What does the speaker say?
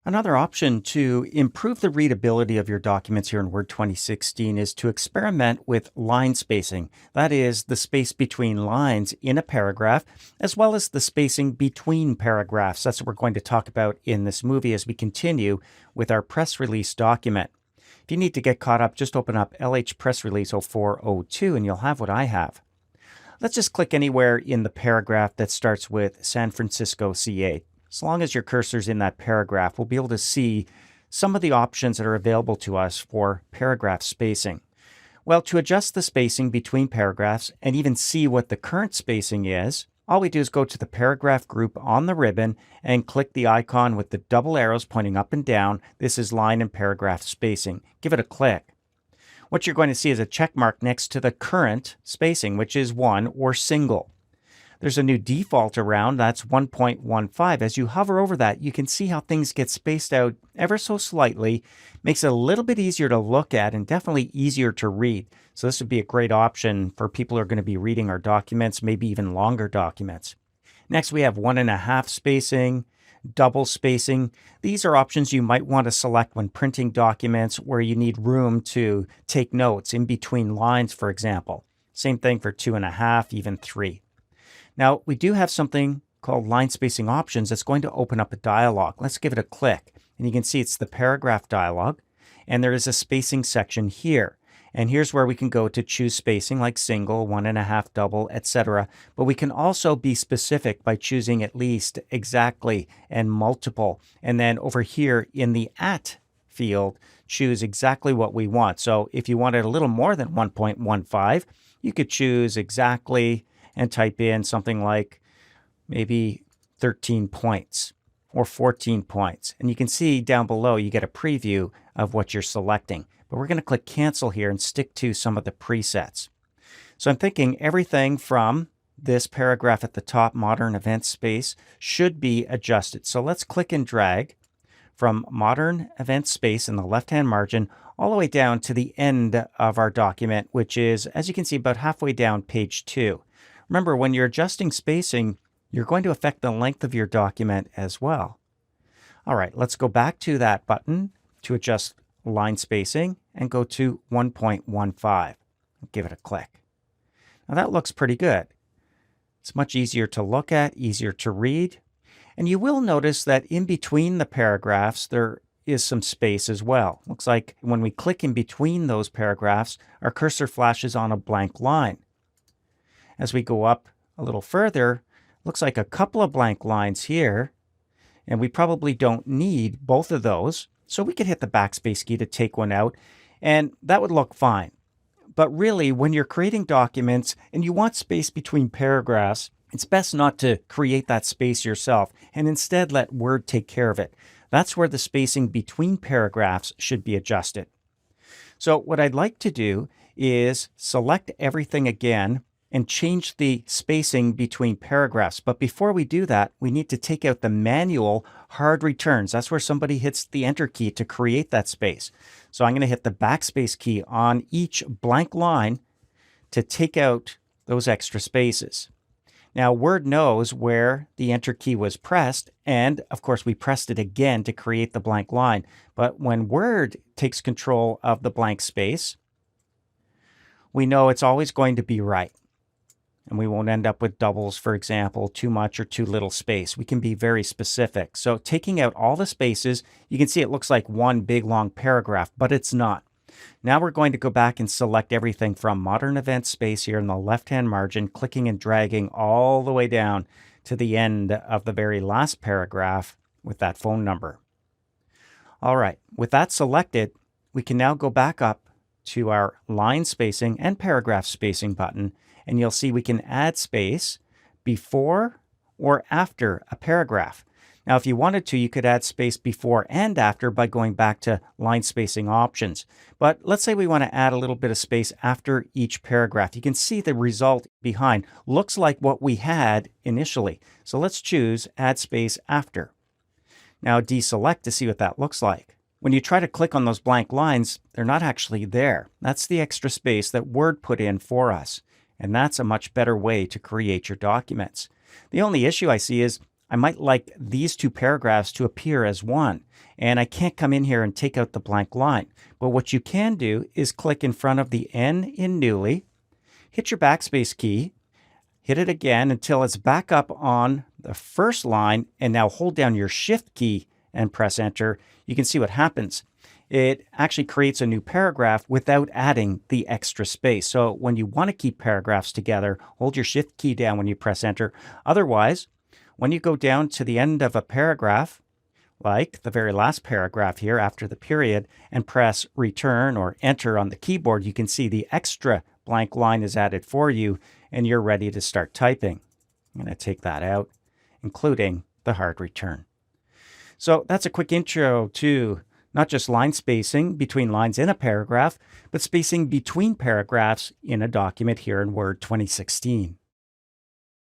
Another option to improve the readability of your documents here in Word 2016 is to experiment with line spacing. That is, the space between lines in a paragraph, as well as the spacing between paragraphs. That's what we're going to talk about in this movie as we continue with our press release document. If you need to get caught up, just open up LH Press Release 0402 and you'll have what I have. Let's just click anywhere in the paragraph that starts with San Francisco, CA. As long as your cursor's in that paragraph, we'll be able to see some of the options that are available to us for paragraph spacing. Well, to adjust the spacing between paragraphs and even see what the current spacing is, all we do is go to the paragraph group on the ribbon and click the icon with the double arrows pointing up and down. This is line and paragraph spacing. Give it a click. What you're going to see is a check mark next to the current spacing, which is 1 or single. There's a new default around, that's 1.15. As you hover over that, you can see how things get spaced out ever so slightly. Makes it a little bit easier to look at and definitely easier to read. So this would be a great option for people who are going to be reading our documents, maybe even longer documents. Next, we have 1.5 spacing, double spacing. These are options you might want to select when printing documents where you need room to take notes in between lines, for example. Same thing for 2.5, even 3. Now, we do have something called line spacing options that's going to open up a dialog. Let's give it a click. And you can see it's the paragraph dialog. And there is a spacing section here. And here's where we can go to choose spacing like single, 1.5, double, etc. But we can also be specific by choosing at least, exactly, and multiple. And then over here in the at field, choose exactly what we want. So if you wanted a little more than 1.15, you could choose exactly and type in something like maybe 13 points or 14 points. And you can see down below you get a preview of what you're selecting. But we're going to click cancel here and stick to some of the presets. So I'm thinking everything from this paragraph at the top, modern event space, should be adjusted. So let's click and drag from modern event space in the left-hand margin all the way down to the end of our document, which is, as you can see, about halfway down page 2. Remember, when you're adjusting spacing, you're going to affect the length of your document as well. All right, let's go back to that button to adjust line spacing and go to 1.15. Give it a click. Now that looks pretty good. It's much easier to look at, easier to read. And you will notice that in between the paragraphs, there is some space as well. Looks like when we click in between those paragraphs, our cursor flashes on a blank line. As we go up a little further, looks like a couple of blank lines here, and we probably don't need both of those. So we could hit the backspace key to take one out, and that would look fine. But really, when you're creating documents and you want space between paragraphs, it's best not to create that space yourself and instead let Word take care of it. That's where the spacing between paragraphs should be adjusted. So what I'd like to do is select everything again and change the spacing between paragraphs. But before we do that, we need to take out the manual hard returns. That's where somebody hits the Enter key to create that space. So I'm going to hit the backspace key on each blank line to take out those extra spaces. Now, Word knows where the Enter key was pressed, and of course we pressed it again to create the blank line. But when Word takes control of the blank space, we know it's always going to be right. And we won't end up with doubles, for example, too much or too little space. We can be very specific. So taking out all the spaces, you can see it looks like one big long paragraph, but it's not. Now we're going to go back and select everything from modern event space here in the left-hand margin, clicking and dragging all the way down to the end of the very last paragraph with that phone number. All right, with that selected, we can now go back up to our line spacing and paragraph spacing button, and you'll see we can add space before or after a paragraph. Now, if you wanted to, you could add space before and after by going back to line spacing options. But let's say we want to add a little bit of space after each paragraph. You can see the result behind looks like what we had initially. So let's choose Add Space After. Now deselect to see what that looks like. When you try to click on those blank lines, they're not actually there. That's the extra space that Word put in for us. And that's a much better way to create your documents. The only issue I see is I might like these two paragraphs to appear as one, and I can't come in here and take out the blank line. But what you can do is click in front of the N in Newly, hit your backspace key, hit it again until it's back up on the first line, and now hold down your Shift key and press Enter. You can see what happens. It actually creates a new paragraph without adding the extra space. So when you want to keep paragraphs together, hold your Shift key down when you press Enter. Otherwise, when you go down to the end of a paragraph, like the very last paragraph here after the period, and press Return or Enter on the keyboard, you can see the extra blank line is added for you, and you're ready to start typing. I'm going to take that out, including the hard return. So that's a quick intro to not just line spacing between lines in a paragraph, but spacing between paragraphs in a document here in Word 2016.